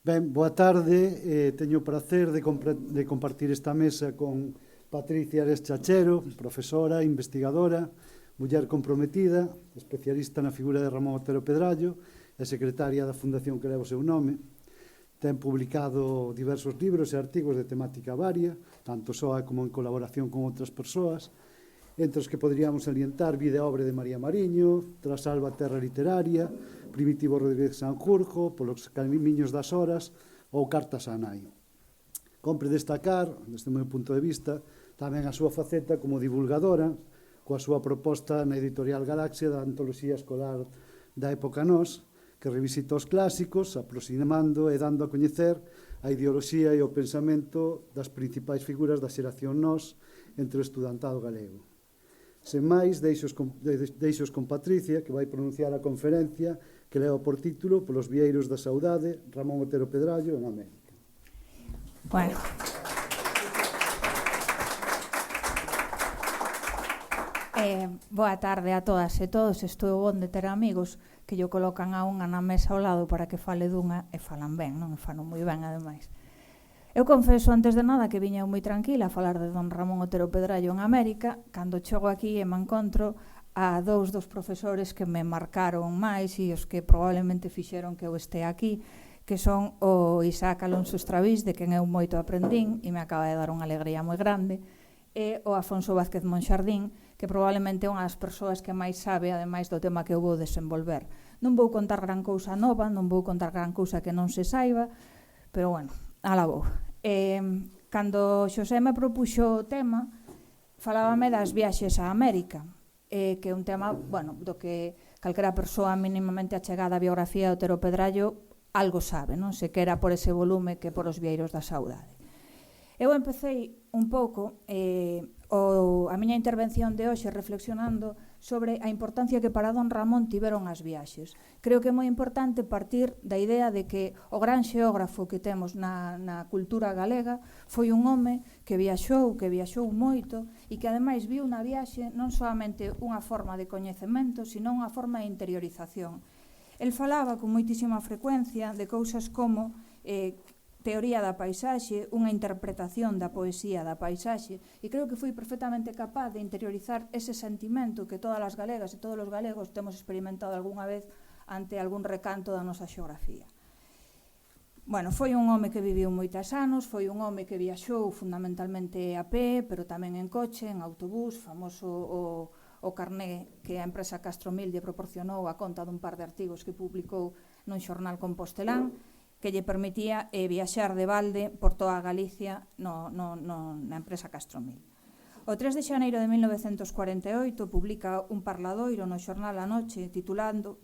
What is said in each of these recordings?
Ben, boa tarde. Teño o prazer de compartir esta mesa con Patricia Ares Chachero, profesora, investigadora, muller comprometida, especialista na figura de Ramón Otero Pedrallo e secretaria da fundación que leva o seu nome. Ten publicado diversos libros e artigos de temática varia, tanto soa como en colaboración con outras persoas, entre os que poderíamos salientar Vida e obra de María Mariño, Trasalba Terra Literaria, Primitivo Rodríguez Sanjurjo, Polos camiños das horas ou Cartas a nai. Compre destacar, desde o meu punto de vista, tamén a súa faceta como divulgadora, coa súa proposta na editorial Galaxia da antoloxía escolar da época Nós, que revisita os clásicos, aproximando e dando a coñecer a ideoloxía e o pensamento das principais figuras da xeración Nós entre o estudantado galego. Sen máis, deixos con Patricia, que vai pronunciar a conferencia que leva por título Polos vieiros da saudade, Ramón Otero Pedrallo en América. Bueno. Boa tarde a todas e todos. Estou bon de ter amigos que yo colocan a unha na mesa ao lado para que fale dunha e falan ben, non? E falan moi ben, ademais. Eu confeso, antes de nada, que viña moi tranquila a falar de don Ramón Otero Pedrallo en América, cando chego aquí e me encontro a dous dos profesores que me marcaron máis e os que probablemente fixeron que eu este aquí, que son o Isaac Alonso Estravís, de quen eu moito aprendín e me acaba de dar unha alegría moi grande, e o Afonso Vázquez Monxardín, que probablemente é unha das persoas que máis sabe, ademais do tema que eu vou desenvolver. Non vou contar gran cousa nova, non vou contar gran cousa que non se saiba, pero bueno, ala vou. Cando Xosé me propuxo o tema, falábame das viaxes a América, que é un tema, bueno, do que calquera persoa mínimamente achegada a biografía de Otero Pedrallo algo sabe, non? Se quera por ese volume que por os vieiros da saudade. Eu empecei un pouco a miña intervención de hoxe reflexionando sobre a importancia que para don Ramón tiveron as viaxes. Creo que é moi importante partir da idea de que o gran xeógrafo que temos na cultura galega foi un home que viaxou moito e que ademais viu na viaxe non solamente unha forma de coñecemento, sino unha forma de interiorización. El falaba con moitísima frecuencia de cousas como teoría da paisaxe, unha interpretación da poesía da paisaxe, e creo que foi perfectamente capaz de interiorizar ese sentimento que todas as galegas e todos os galegos temos experimentado algunha vez ante algún recanto da nosa xeografía. Bueno, foi un home que viviu moitos anos, foi un home que viaxou fundamentalmente a pé, pero tamén en coche, en autobús, famoso o carné que a empresa Castromil lle proporcionou a conta dun par de artigos que publicou nun xornal compostelán, que lle permitía viaxar de balde por toda a Galicia na empresa Castromil. O 3 de xaneiro de 1948 publica un parladoiro no xornal A Noche titulado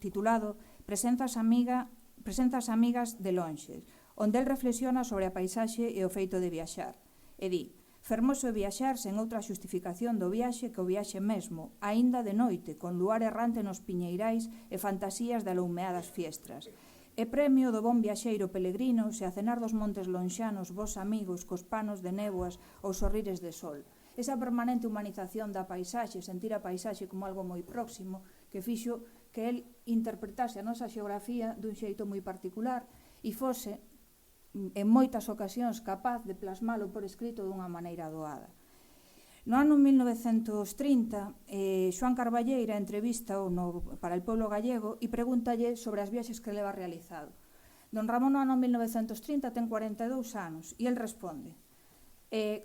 Presenzas amigas de lonxes, onde el reflexiona sobre a paisaxe e o feito de viaxar. E di, fermoso viaxar sen outra xustificación do viaxe que o viaxe mesmo, aínda de noite, con luar errante nos piñeirais e fantasías de aloumeadas fiestras. É premio do bon viaxeiro pelegrino se a cenar dos montes lonxanos vos amigos cos panos de néboas ou sorrires de sol. Esa permanente humanización da paisaxe, sentir a paisaxe como algo moi próximo, que fixo que el interpretase a nosa xeografía dun xeito moi particular e fose, en moitas ocasións, capaz de plasmalo por escrito dunha maneira doada. No ano 1930, Xoán Carballeira entrevista para El Pueblo Gallego e pregúntalle sobre as viaxes que leva realizado. Don Ramón no ano 1930 ten 42 anos e el responde: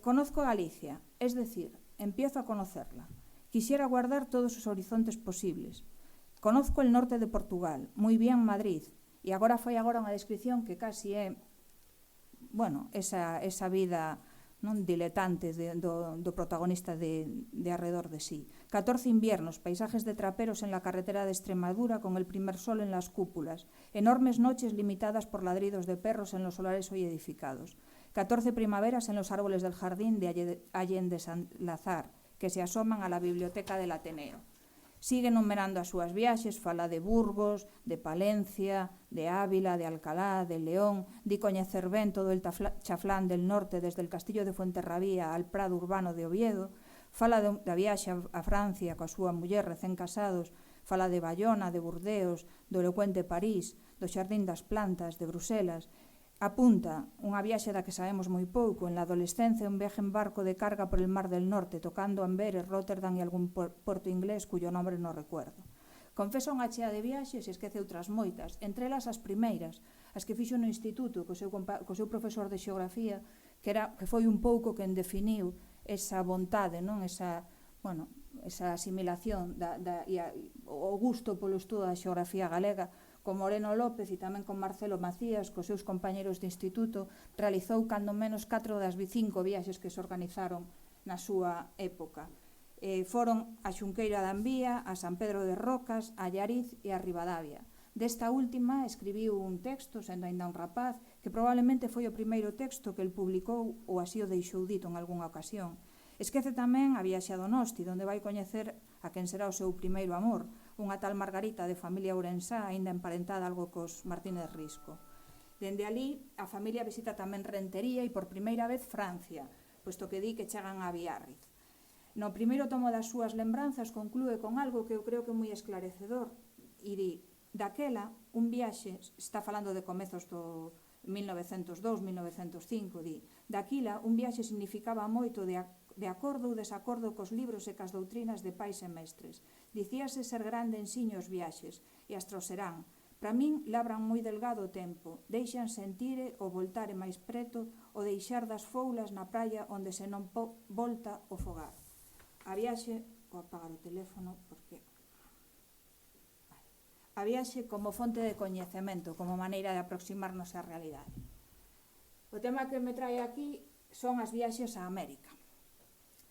conozco Galicia, es decir, empiezo a conocerla. Quisiera guardar todos os horizontes posibles. Conozco el norte de Portugal, moi bien Madrid, e agora foi unha descripción que casi é, bueno, esa vida non diletante do protagonista de arredor de sí. 14 inviernos, paisajes de traperos en la carretera de Extremadura con el primer sol en las cúpulas, enormes noches limitadas por ladridos de perros en los solares hoy edificados, 14 primaveras en los árboles del jardín de Allende Salazar, que se asoman a la biblioteca del Ateneo. Sigue numerando as súas viaxes, fala de Burgos, de Palencia, de Ávila, de Alcalá, de León, di coñecer ben todo el chaflán del norte desde el castillo de Fuenterrabía al prado urbano de Oviedo, fala da viaxe a Francia coa súa muller recén casados, fala de Bayona, de Burdeos, do elocuente París, do Xardín das Plantas, de Bruselas. Apunta unha viaxe da que sabemos moi pouco. En la adolescencia, un viaje en barco de carga por el Mar del Norte, tocando Amberes, Rotterdam e algún porto inglés cuyo nombre non recuerdo. Confesa unha chea de viaxes e esquece outras moitas, entre elas as primeiras, as que fixo no instituto co seu profesor de xeografía, que foi un pouco quen definiu esa vontade, non? Esa asimilación e o gusto polo estudo da xeografía galega. Con Moreno López e tamén con Marcelo Macías, cos seus compañeros de instituto, realizou cando menos 4 das 5 viaxes que se organizaron na súa época. Foron a Xunqueira da Envía, a San Pedro de Rocas, a Allariz e a Ribadavia. Desta última escribiu un texto, sendo aínda un rapaz, que probablemente foi o primeiro texto que el publicou ou así o deixou dito en algunha ocasión. Esquece tamén a viaxe a Donosti, onde vai coñecer a quen será o seu primeiro amor, unha tal Margarita de familia ourensá, aínda emparentada algo cos Martínez Risco. Dende alí, a familia visita tamén Rentería e por primeira vez Francia, posto que di que chegan a Biarritz. No primeiro tomo das súas lembranzas conclúe con algo que eu creo que é moi esclarecedor e di: daquela, un viaxe, está falando de comezos do 1902-1905, di: daquila, un viaxe significaba moito de acordo ou desacordo cos libros e cas doutrinas de pais e mestres. Dicíase ser grande ensiño os viaxes, e astro serán. Para min, labran moi delgado o tempo, deixan sentire o voltare máis preto, o deixar das foulas na praia onde se non volta o fogar. A viaxe, vou apagar o teléfono porque... A viaxe como fonte de coñecemento, como maneira de aproximarnos á realidade. O tema que me trae aquí son as viaxes a América.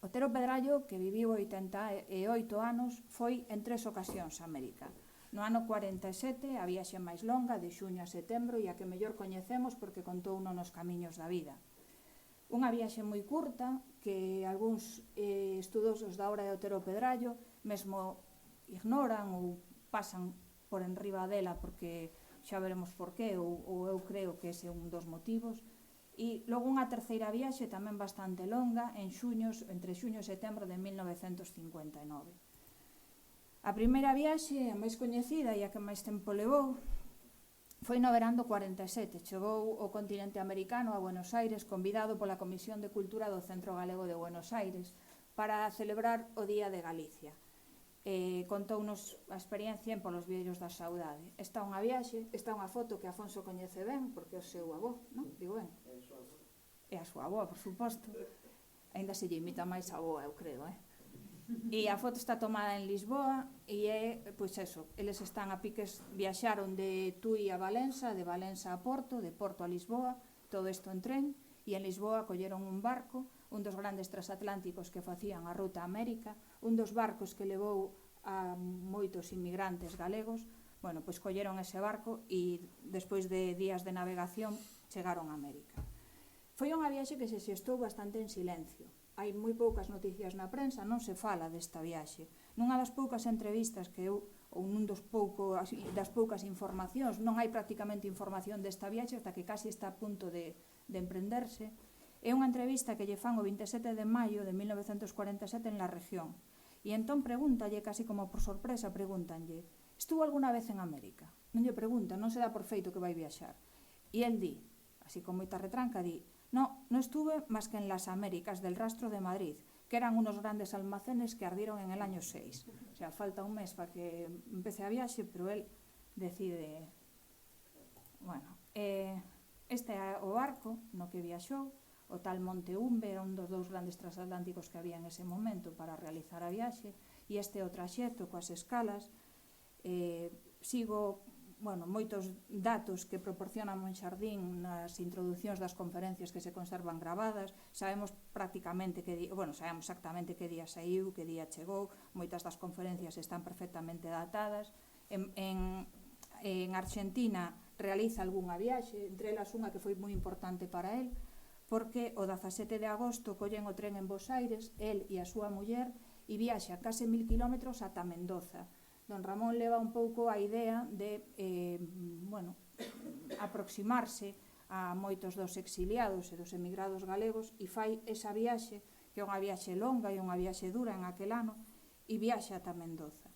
Otero Pedrallo, que viviu 88 anos, foi en 3 ocasións a América. No ano 47, a viaxe máis longa, de xuño a setembro, e a que mellor coñecemos porque contou nos camiños da vida. Unha viaxe moi curta, que algúns estudosos da obra de Otero Pedrallo mesmo ignoran ou pasan por enriba dela porque xa veremos por qué, ou eu creo que ese é un dos motivos. E logo unha terceira viaxe tamén bastante longa, entre xuño e setembro de 1959. A primeira viaxe, a máis coñecida e a que máis tempo levou, foi no verán do 47. Chegou ao continente americano, a Buenos Aires, convidado pola Comisión de Cultura do Centro Galego de Buenos Aires para celebrar o Día de Galicia. Contounos a experiencia en Polos Vieiros da Saudade. Esta é unha viaxe, esta é unha foto que Afonso coñece ben, porque é o seu avó, non? Digo ben? É a súa avó, por suposto. Ainda se lle imita máis a avó, eu creo, E a foto está tomada en Lisboa e é, pois eso, eles están a piques, viaxaron de Tui a Valença, de Valença a Porto, de Porto a Lisboa, todo isto en tren, e en Lisboa colleron un barco, un dos grandes transatlánticos que facían a ruta a América, un dos barcos que levou a moitos inmigrantes galegos. Bueno, pois colleron ese barco e despois de días de navegación chegaron a América. Foi unha viaxe que se xestou bastante en silencio. Hai moi poucas noticias na prensa, non se fala desta viaxe. Nunha das poucas entrevistas que eu, ou nun das poucas informacións, non hai prácticamente información desta viaxe hasta que casi está a punto de emprenderse. É unha entrevista que lle fan o 27 de maio de 1947 en La Región. E entón pregúntalle, casi como por sorpresa, pregúntanlle: estuvo alguna vez en América? Non lle pregunta, non se dá por feito que vai viaxar. E el di, así con moita retranca, di: no estuve más que en las Américas del Rastro de Madrid, que eran unos grandes almacenes que ardieron en el año 6. O sea, falta un mes para que empece a viaxe, pero él decide... Bueno, este é o barco no que viaxou, o tal Monteumbe, era un dos 2 grandes transatlánticos que había en ese momento para realizar a viaxe, e este é o traxecto coas escalas. Sigo... moitos datos que proporciona Monxardín nas introducións das conferencias que se conservan gravadas. Sabemos exactamente que día saiu, que día chegou. Moitas das conferencias están perfectamente datadas. En Argentina realiza algunha viaxe, entre elas unha que foi moi importante para él, porque o 17 de agosto collen o tren en Bos Aires, él e a súa muller, e viaxa case 1000 kilómetros ata Mendoza. Don Ramón leva un pouco a idea de aproximarse a moitos dos exiliados e dos emigrados galegos e fai esa viaxe, que é unha viaxe longa e unha viaxe dura en aquel ano, e viaxa ata Mendoza.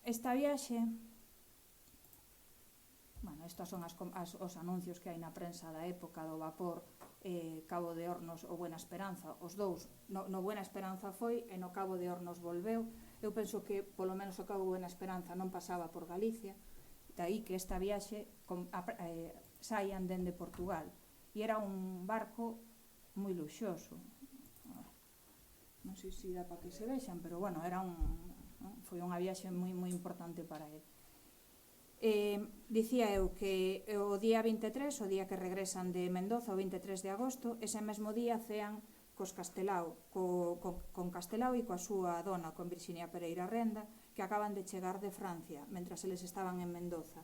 Esta viaxe bueno, estos son os anuncios que hai na prensa da época do vapor Cabo de Hornos ou Buena Esperanza, os dous. No Buena Esperanza foi e no Cabo de Hornos volveu. Eu penso que polo menos o Cabo de Buena Esperanza non pasaba por Galicia, daí que esta viaxe saian dende Portugal, e era un barco moi luxoso, non sei se dá para que se vexan, pero bueno, foi unha viaxe moi importante para ele. Dicía eu que o día 23, o día que regresan de Mendoza, o 23 de agosto, ese mesmo día cean cos Castelao, con Castelao e coa súa dona, con Virxinia Pereira Renda, que acaban de chegar de Francia, mentras eles estaban en Mendoza.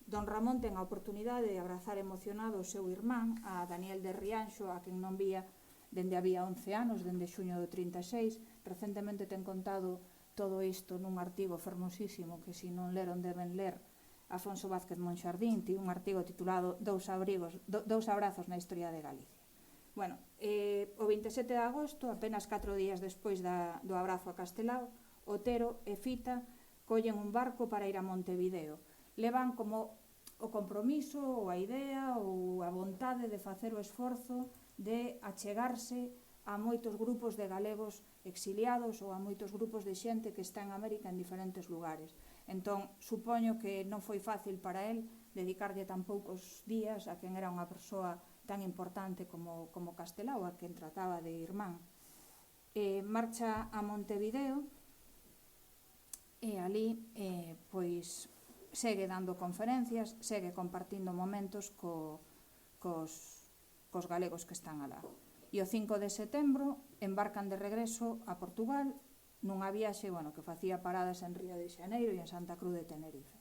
Don Ramón ten a oportunidade de abrazar emocionado o seu irmán, a Daniel de Rianxo, a quen non vía dende había 11 anos, dende xuño do 36. Recentemente ten contado todo isto nun artigo fermosísimo que, se non leron, deben ler, Afonso Vázquez Monxardín, tivo un artigo titulado Dous abrazos na historia de Galicia. Bueno, o 27 de agosto, apenas 4 días despois do abrazo a Castelao, Otero e Fita collen un barco para ir a Montevideo. Levan como o compromiso ou a idea ou a vontade de facer o esforzo de achegarse a moitos grupos de galegos exiliados ou a moitos grupos de xente que está en América en diferentes lugares. Entón, supoño que non foi fácil para el dedicarlle tan poucos días a quen era unha persoa tan importante como Castelao, a quen trataba de irmán. Marcha a Montevideo e ali pois segue dando conferencias, segue compartindo momentos cos galegos que están alá. E o 5 de setembro embarcan de regreso a Portugal nunha viaxe, que facía paradas en Río de Xaneiro e en Santa Cruz de Tenerife.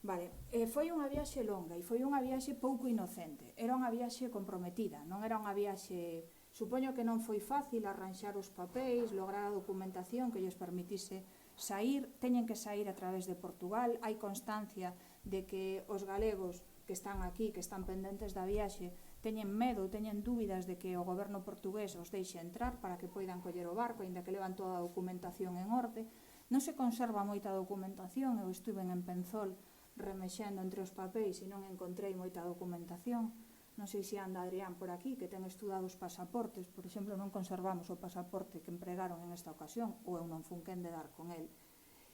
Vale, foi unha viaxe longa e foi unha viaxe pouco inocente. Era unha viaxe comprometida, non era unha viaxe... Supoño que non foi fácil arranxar os papéis, lograr a documentación que lles permitise sair. Teñen que sair a través de Portugal. Hai constancia de que os galegos que están aquí, que están pendentes da viaxe, teñen medo, teñen dúbidas de que o goberno portugués os deixe entrar para que poidan coller o barco, aínda que levan toda a documentación en orde. Non se conserva moita documentación. Eu estuve en Penzol remexendo entre os papéis e non encontrei moita documentación. Non sei se anda Adrián por aquí, que ten estudado os pasaportes. Por exemplo, non conservamos o pasaporte que empregaron en esta ocasión, ou eu non fun quen de dar con el.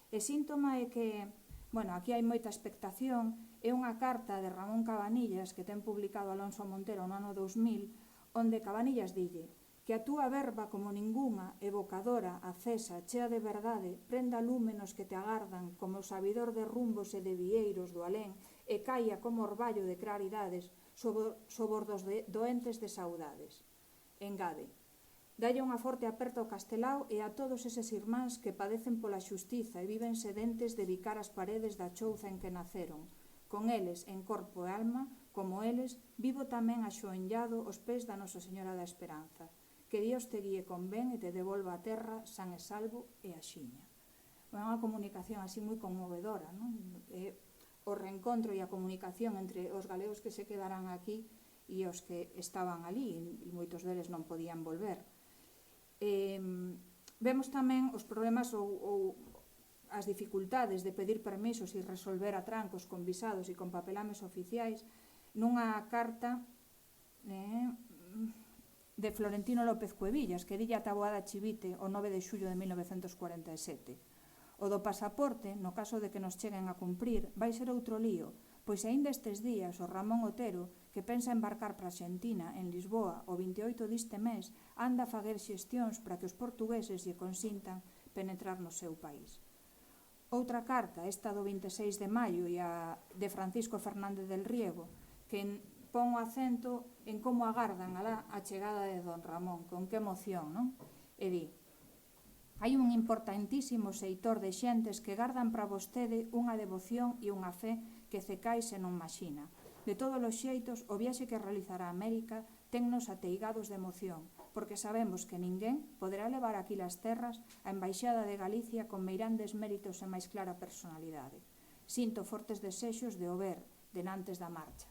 E síntoma é que, aquí hai moita expectación. É unha carta de Ramón Cabanillas que ten publicado Alonso Montero no ano 2000, onde Cabanillas dille que a túa verba como ningunha, evocadora, acesa, chea de verdade, prenda lúmenos que te agardan como o sabidor de rumbos e de vieiros do alén e caia como orballo de claridades sobre os doentes de saudades. Engade, dalle unha forte aperta ao Castelao e a todos eses irmáns que padecen pola xustiza e viven sedentes de bicar as paredes da chouza en que naceron. Con eles, en corpo e alma, como eles, vivo tamén axoenllado aos pés da Nosa Señora da Esperanza. Que Dios te guíe con ben e te devolva a terra san e salvo e axiña. É unha comunicación así moi conmovedora, non? O reencontro e a comunicación entre os galegos que se quedaran aquí e os que estaban ali, e moitos deles non podían volver. Vemos tamén os problemas ou as dificultades de pedir permisos e resolver a trancos con visados e con papelames oficiais nunha carta de Florentino López Cuevillas, que dille a Taboada Chivite o 9 de xullo de 1947. O do pasaporte, no caso de que nos cheguen a cumprir, vai ser outro lío, pois aínda estes días o Ramón Otero, que pensa embarcar para Argentina, en Lisboa, o 28 deste mes, anda a faguer xestións para que os portugueses lle consintan penetrar no seu país. Outra carta, esta do 26 de maio e a de Francisco Fernández del Riego, que pon o acento en como agardan a chegada de don Ramón, con que emoción, non? E di: hai un importantísimo seitor de xentes que gardan para vostede unha devoción e unha fe que cecais e non maxina. De todos os xeitos, o viaxe que realizará a América tennos ateigados de emoción, porque sabemos que ninguén poderá levar aquí las terras a Embaixada de Galicia con meirandes méritos e máis clara personalidade. Sinto fortes desexos de o ver denantes da marcha.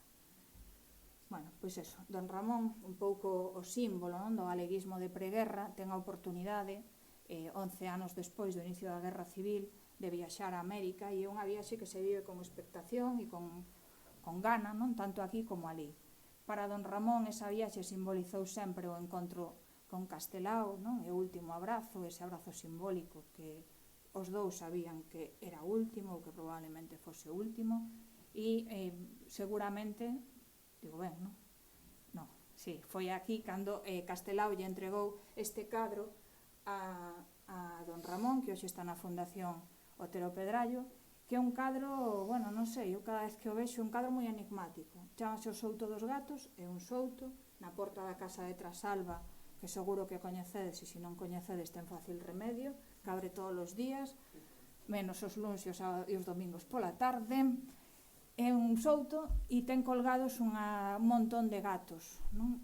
Pois eso, don Ramón, un pouco o símbolo do galeguismo de preguerra, ten a oportunidade, 11 anos despois do inicio da Guerra Civil, de viaxar a América, e é unha viaxe que se vive con expectación e con gana, non tanto aquí como ali. Para don Ramón esa viaxe simbolizou sempre o encontro con Castelao, non? E o último abrazo, ese abrazo simbólico que os dous sabían que era o último ou que probablemente fose o último, e seguramente, digo ben, non? Non, sí, foi aquí cando Castelao lle entregou este cadro a don Ramón, que hoxe está na Fundación Otero Pedrallo, que é un cadro, bueno, non sei, eu cada vez que o vexo, un cadro moi enigmático. Chámase o Souto dos Gatos, é un souto na porta da casa de Trasalba, que seguro que coñecedes, e se non coñecedes ten fácil remedio, que abre todos os días, menos os luns e os domingos pola tarde. É un souto e ten colgados un montón de gatos, non?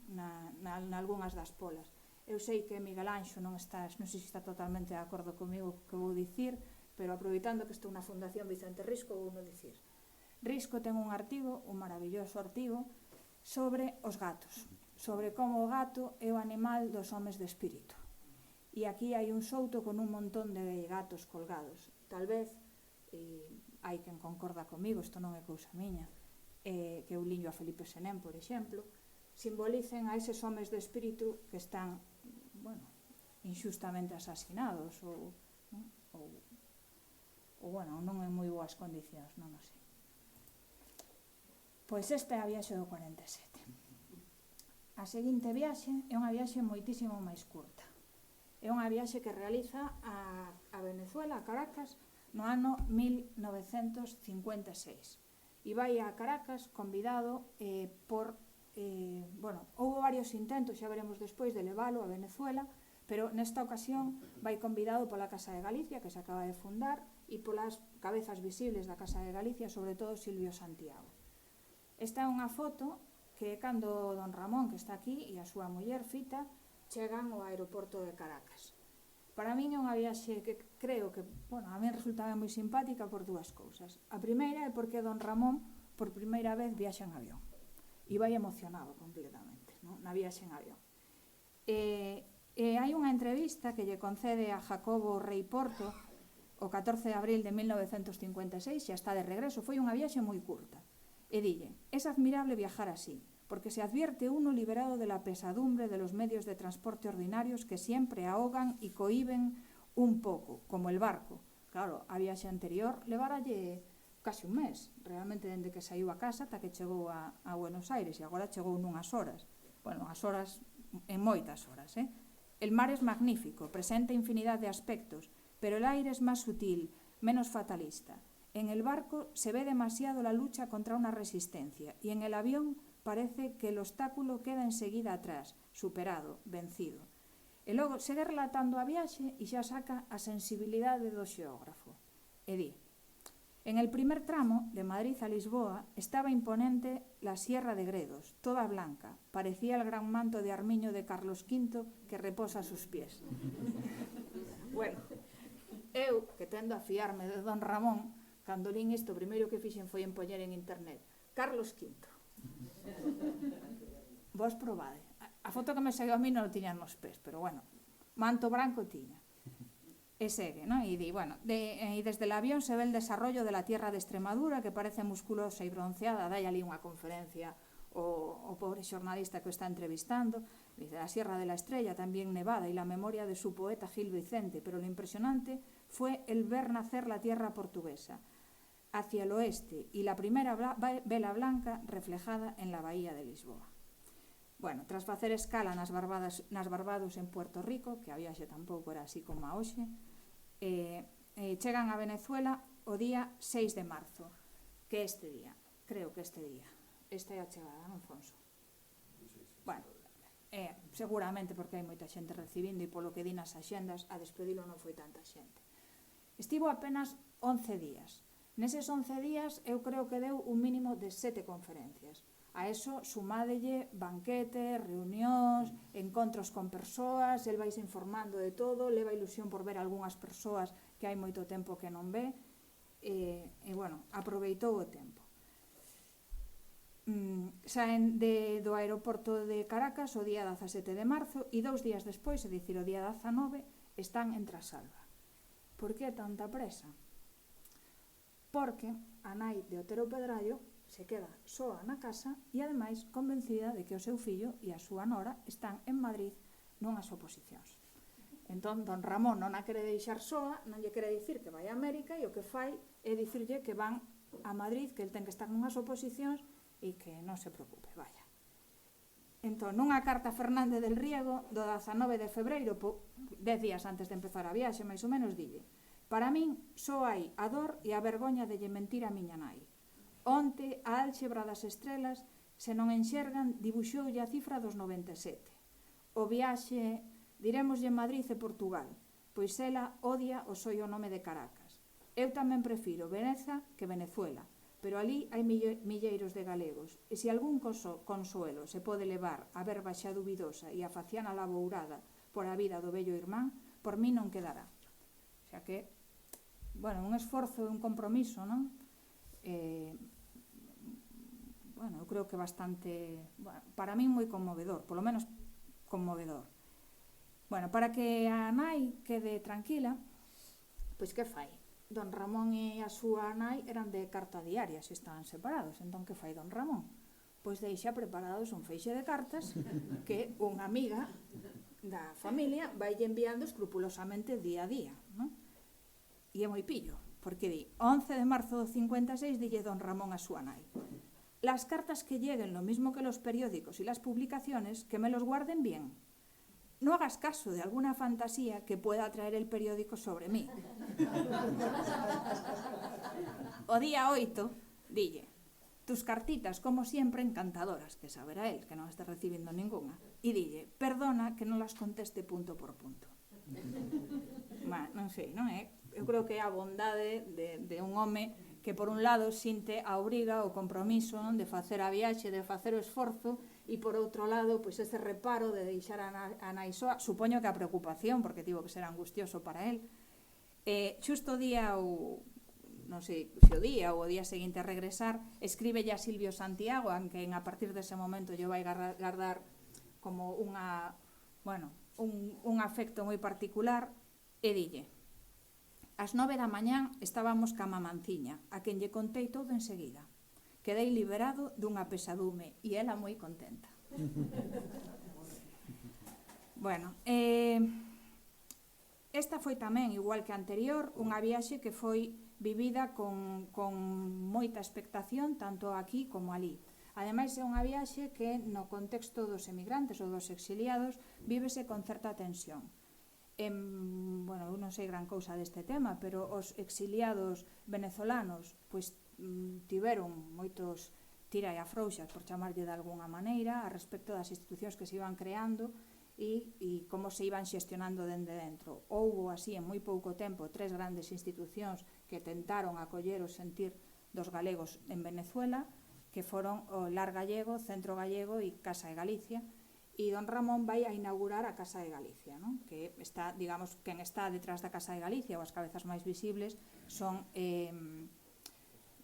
Nalgunhas das polas. Eu sei que Miguel Anxo non sei se está totalmente de acordo comigo que vou dicir, pero aproveitando que estou na Fundación Vicente Risco, vou non dicir. Risco ten un artigo, un maravilloso artigo, sobre os gatos, sobre como o gato é o animal dos homes de espírito. E aquí hai un souto con un montón de gatos colgados. Tal vez, hai quen concorda comigo, isto non é cousa miña, que eu liño a Felipe Senén, por exemplo, simbolicen a eses homes de espírito que están, bueno, injustamente asasinados ou bueno, non en moi boas condicións, non o sei. Pois esta é a viaxe do 47. A seguinte viaxe é unha viaxe moitísimo máis curta. É unha viaxe que realiza a Venezuela, a Caracas, no ano 1956. E vai a Caracas convidado por... bueno, houve varios intentos, xa veremos despois, de leválo a Venezuela, pero nesta ocasión vai convidado pola Casa de Galicia, que se acaba de fundar, e polas cabezas visibles da Casa de Galicia, sobre todo Silvio Santiago. Esta é unha foto que cando don Ramón, que está aquí, e a súa muller Fita, chegan ao aeroporto de Caracas. Para min é unha viaxe que creo que, bueno, a mí resultaba moi simpática por dúas cousas. A primeira é porque don Ramón, por primeira vez, viaxa en avión. E vai emocionado completamente, non? Na viaxe en avión. Hai unha entrevista que lle concede a Jacobo Rei Porto o 14 de abril de 1956, xa está de regreso, foi unha viaxe moi curta. E dille, es admirable viajar así, porque se advierte uno liberado de la pesadumbre de los medios de transporte ordinarios que siempre ahogan y cohiben un pouco, como el barco. Claro, a viaxe anterior levaralle casi un mes, realmente dende que saiu a casa ata que chegou a Buenos Aires, e agora chegou nunhas horas. Bueno, as horas, en moitas horas, El mar es magnífico, presenta infinidad de aspectos, pero el aire es más sutil, menos fatalista. En el barco se ve demasiado la lucha contra una resistencia, y en el avión parece que el obstáculo queda enseguida atrás, superado, vencido. E logo segue relatando a viaxe e xa saca a sensibilidade do xeógrafo. E di, en el primer tramo, de Madrid a Lisboa, estaba imponente la Sierra de Gredos, toda blanca. Parecía el gran manto de armiño de Carlos V que reposa a sus pies. Bueno, eu, que tendo a fiarme de don Ramón, cando lín isto, o primeiro que fixen foi empoñer en internet. Carlos V. Vos probade. A foto que me saiu a mí non o tiñan nos pés, pero bueno, manto branco tiña. E segue, non? E di, bueno, e desde el avión se ve el desarrollo de la tierra de Extremadura, que parece musculosa e bronceada. Dai ali unha conferencia o pobre xornalista que o está entrevistando. Dice, la Sierra de la Estrella, también nevada, y la memoria de su poeta Gil Vicente, pero lo impresionante fue el ver nacer la tierra portuguesa hacia el oeste y la primera vela blanca reflejada en la bahía de Lisboa. Bueno, tras facer escala nas Barbados en Puerto Rico, que a viaxe tampouco era así como a hoxe, chegan a Venezuela o día 6 de marzo, que este día, creo que este día, esta é a chegada, non, Fonso? Bueno, seguramente porque hai moita xente recibindo e polo que di nas axendas, a despedilo non foi tanta xente. Estivo apenas 11 días. Neses 11 días eu creo que deu un mínimo de 7 conferencias. A eso sumádelle banquetes, reunións, encontros con persoas, el vais informando de todo, leva ilusión por ver algunhas persoas que hai moito tempo que non ve, e bueno, aproveitou o tempo. Saen do aeroporto de Caracas o día 17 de marzo e 2 días despois, é dicir, o día 19, están en Trasalba. Por que tanta presa? porque a nai de Otero Pedrallo se queda soa na casa e ademais convencida de que o seu fillo e a súa nora están en Madrid nunhas oposicións. Entón, don Ramón non a quere deixar soa, non lle quere dicir que vai a América e o que fai é dicirlle que van a Madrid, que el ten que estar nunhas oposicións e que non se preocupe, vaya. Entón, nunha carta a Fernández del Riego do 19 de febreiro, 10 días antes de empezar a viaxe, máis ou menos, dille: para min só hai a dor e a vergoña de lle mentir a miña nai. Onte, a álxebra das estrelas, se non enxergan, dibuxoulle a cifra dos 97. O viaxe, dirémoslle Madrid e Portugal, pois ela odia o soio nome de Caracas. Eu tamén prefiro Veneza que Venezuela, pero ali hai milleiros de galegos, e se algún consuelo se pode levar a verba xa dubidosa e a faciana labourada por a vida do vello irmán, por mí non quedará. Xa que, bueno, un esforzo e un compromiso, non? Bueno, eu creo que bastante, bueno, para min moi conmovedor, polo menos conmovedor. Bueno, para que a nai quede tranquila, pois que fai? Don Ramón e a súa nai eran de carta diaria, se estaban separados. Entón, que fai don Ramón? Pois deixa preparados un feixe de cartas que unha amiga da familia vai enviando escrupulosamente día a día, non? E é moi pillo, porque di: 11 de marzo do 56 dille don Ramón a súa nai: las cartas que lleguen lo mismo que los periódicos y las publicaciones, que me los guarden bien. No hagas caso de alguna fantasía que pueda traer el periódico sobre mí. O día 8, dille: tus cartitas, como siempre, encantadoras, que saberá él, que non está recibindo ninguna. E dille: perdona que non las conteste punto por punto. Non sei, non é? Eu creo que é a bondade de un home que, por un lado, sinte a obriga, o compromiso, non, de facer a viaxe, de facer o esforzo, e por outro lado, pois ese reparo de deixar a nai soa, supoño que a preocupación, porque tivo que ser angustioso para él. Xusto o día, ou non sei se o día ou o día seguinte a regresar, escríbelle a Silvio Santiago, aunque a partir dese momento yo vai guardar como unha, bueno, un afecto moi particular, e dille: ás 9 da mañán estábamos ca mamanciña, a quen lle contei todo enseguida. Quedei liberado dunha pesadume e ela moi contenta. Bueno, esta foi tamén, igual que a anterior, unha viaxe que foi vivida con moita expectación, tanto aquí como ali. Ademais, é unha viaxe que, no contexto dos emigrantes ou dos exiliados, vívese con certa tensión. Bueno, eu non sei gran cousa deste tema, pero os exiliados venezolanos, pois, tiveron moitos tira e afrouxas, por chamarlle de alguna maneira, a respecto das institucións que se iban creando e como se iban xestionando dende dentro. Houbo así en moi pouco tempo 3 grandes institucións que tentaron acoller o sentir dos galegos en Venezuela, que foron o LAR Gallego, Centro Gallego e Casa de Galicia, e don Ramón vai a inaugurar a Casa de Galicia, non? Que está, digamos, quen está detrás da Casa de Galicia, ou as cabezas máis visibles son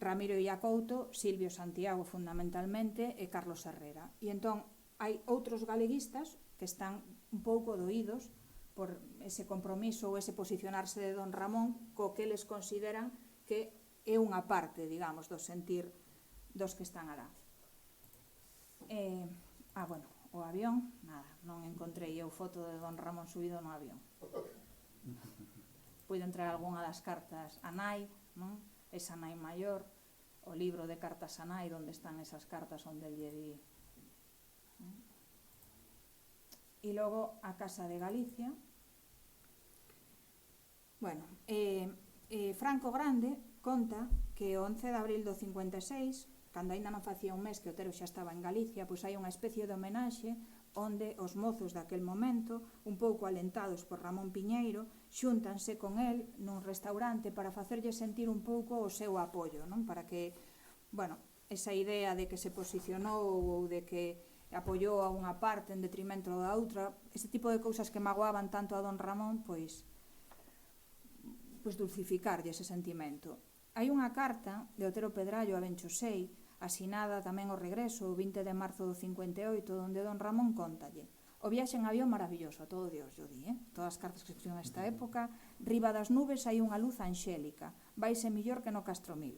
Ramiro Illacouto, Silvio Santiago fundamentalmente e Carlos Herrera. E entón hai outros galeguistas que están un pouco doídos por ese compromiso ou ese posicionarse de don Ramón co que eles consideran que é unha parte, digamos, do sentir dos que están alá. Bueno, o avión, nada, non encontrei eu foto de don Ramón subido no avión. Puido entrar algunha das cartas a nai, non? Esa nai maior, o libro de cartas a nai, onde están esas cartas onde el lle di. E logo a Casa de Galicia. Bueno, Franco Grande conta que o 11 de abril do 56, cando aínda non facía un mes que Otero xa estaba en Galicia, pois hai unha especie de homenaxe onde os mozos daquel momento, un pouco alentados por Ramón Piñeiro, xúntanse con el nun restaurante para facerlle sentir un pouco o seu apoio, non? Para que, bueno, esa idea de que se posicionou ou de que apoiou a unha parte en detrimento da outra, ese tipo de cousas que magoaban tanto a don Ramón, pois dulcificarlle ese sentimento. Hai unha carta de Otero Pedrallo a Benchosei, asinada tamén ao regreso, o 20 de marzo do 58, onde don Ramón contalle: o viaxe en avión maravilloso, a todo Dios, yo di, todas as cartas que se escriben nesta época, riba das nubes hai unha luz anxélica, vaise millor que no Castromil.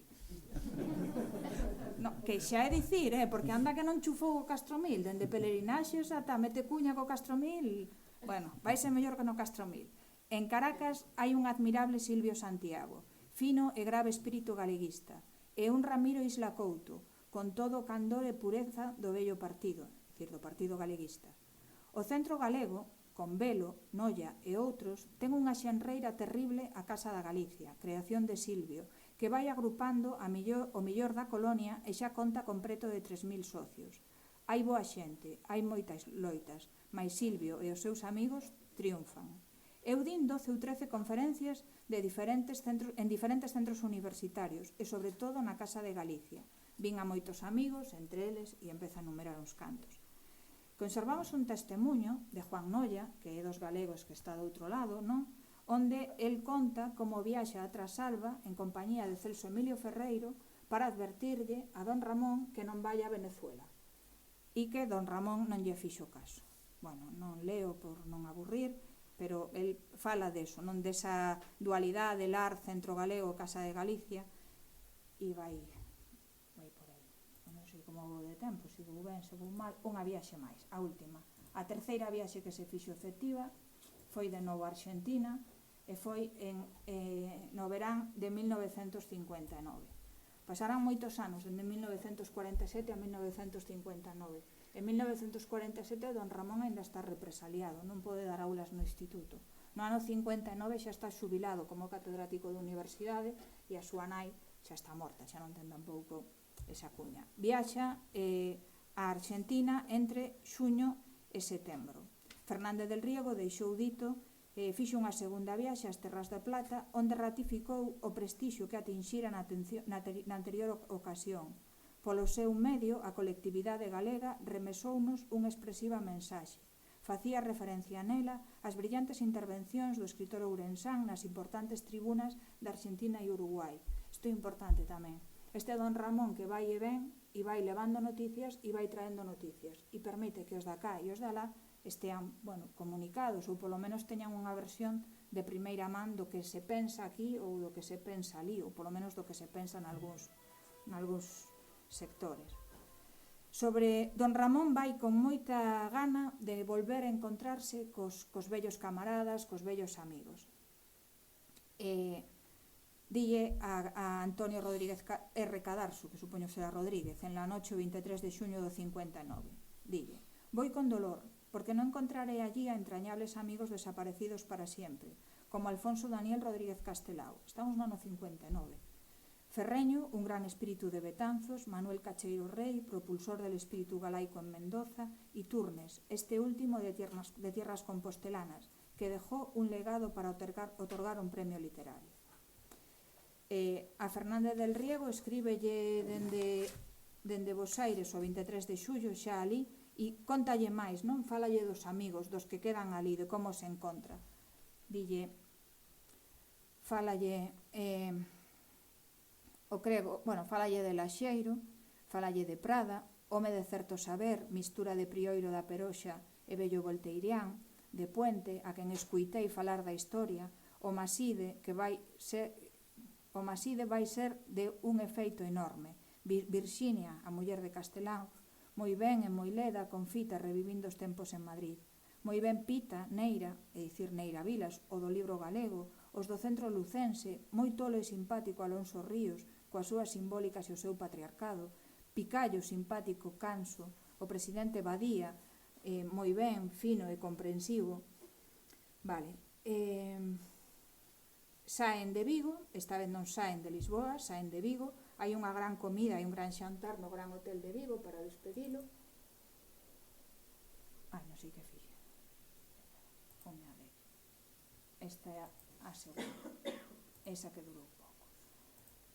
No, que xa é dicir, porque anda que non chufou o Castromil, dende pelerinaxes ata mete cuña co Castromil, bueno, vaise mellor que no Castromil. En Caracas hai un admirable Silvio Santiago, fino e grave espírito galeguista, e un Ramiro Isla Couto, con todo o candor e pureza do vello partido, é dicir, do Partido Galeguista. O Centro Galego, con Velo, Noia e outros, ten unha xenreira terrible a Casa da Galicia, creación de Silvio, que vai agrupando o millor da colonia e xa conta con preto de 3.000 socios. Hai boa xente, hai moitas loitas, mais Silvio e os seus amigos triunfan. Eu din 12 ou 13 conferencias en diferentes centros universitarios e sobre todo na Casa de Galicia. Vin a moitos amigos, entre eles, e empeza a numerar uns cantos. Conservamos un testemunho de Juan Noia, que é dos galegos que está do outro lado, non? Onde el conta como viaxa a Trasalba en compañía de Celso Emilio Ferreiro para advertirlle a don Ramón que non vai a Venezuela e que don Ramón non lle fixo caso. Bueno, non leo por non aburrir, pero el fala deso, non desa dualidade lar Centro Galego, Casa de Galicia, e vai por aí. Non sei como vou de tempo, se vou ben, se vou mal. Unha viaxe máis, a última. A terceira viaxe que se fixo efectiva foi de novo a Argentina e foi no verán de 1959. Pasaran moitos anos, dende 1947 a 1959. En 1947 don Ramón aínda está represaliado, non pode dar aulas no instituto. No ano 59 xa está xubilado como catedrático de universidade e a súa nai xa está morta, xa non ten tampouco esa cuña. Viaxa a Argentina entre xuño e setembro. Fernández del Riego deixou dito, fixo unha segunda viaxe ás Terras da Plata, onde ratificou o prestixio que atinxira na anterior ocasión. Polo seu medio, a colectividade galega remesounos unha expresiva mensaxe. Facía referencia nela ás brillantes intervencións do escritor ourensán nas importantes tribunas de Argentina e Uruguai. Isto é importante tamén. Este don Ramón que vai e ven e vai levando noticias e vai traendo noticias e permite que os de acá e os de alá estean, comunicados ou polo menos teñan unha versión de primeira man do que se pensa aquí ou do que se pensa ali, ou polo menos do que se pensa nalgúns sectores. Sobre don Ramón vai con moita gana de volver a encontrarse cos vellos camaradas, cos vellos amigos. Dille a Antonio Rodríguez R. Cadarso, que supoño será Rodríguez, en la noche 23 de xuño do 59. Dille: «Voy con dolor, porque non encontraré allí a entrañables amigos desaparecidos para siempre, como Alfonso Daniel Rodríguez Castelao». Estamos no ano 59. Ferreño, un gran espíritu de Betanzos, Manuel Cacheiro Rey, propulsor del espíritu galaico en Mendoza, y Turnes, este último de tierras compostelanas, que dejó un legado para otorgar un premio literario. A Fernández del Riego escríbelle dende Bos Aires o 23 de xullo xa ali e contalle máis, non? Fálalle dos amigos, dos que quedan ali, de como se encontra. Dille, fálalle fálalle de Laxeiro, fálalle de Prada, home de certo saber, mistura de Prioiro da Peroxa e vello volteirián, de Puente, a quen escuitei falar da historia, o Maside vai ser de un efeito enorme. Virxinia, a muller de Castelao, moi ben e moi leda, con Fita revivindo os tempos en Madrid. Moi ben Pita, Neira, é dicir Neira Vilas, o do libro galego, os do centro lucense, moi tolo e simpático Alonso Ríos, coas súas simbólicas e o seu patriarcado, Picallo, simpático, Canso, o presidente Badía, moi ben, fino e comprensivo. Vale. Saen de Vigo, esta vez non saen de Lisboa, saen de Vigo, hai unha gran comida e un gran xantar no Gran Hotel de Vigo para despedilo. Non sei que fixe. Esta é a segunda, esa que durou pouco.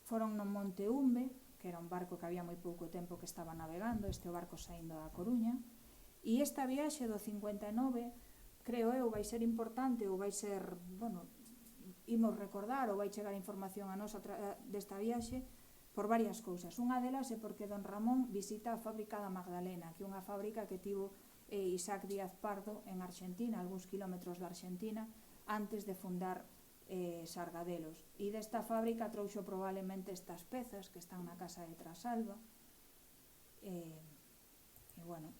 Foron no Monte Umbe, que era un barco que había moi pouco tempo que estaba navegando, este barco saindo da Coruña, e esta viaxe do 59, creo eu, vai ser importante ou vai ser, imos recordar ou vai chegar información a nosa desta viaxe por varias cousas. Unha delas é porque don Ramón visita a fábrica da Magdalena, que é unha fábrica que tivo Isaac Díaz Pardo en Argentina, algúns kilómetros da Argentina, antes de fundar Sargadelos. E desta fábrica trouxo probablemente estas pezas que están na casa de Trasalba. E bueno,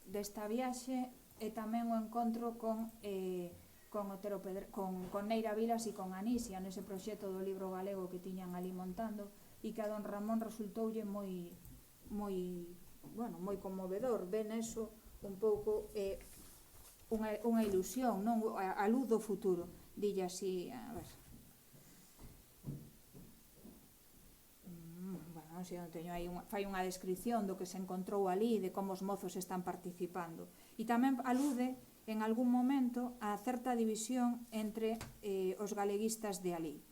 desta viaxe e tamén o encontro con Neira Vilas e con Anisia nese proxecto do libro galego que tiñan ali montando e que a don Ramón resultoulle moi conmovedor. Ven eso un pouco unha ilusión, non? A luz do futuro, dille así, a ver. Non sei onde teño aí, fai unha descripción do que se encontrou ali, de como os mozos están participando. E tamén alude en algún momento a certa división entre os galeguistas de alí.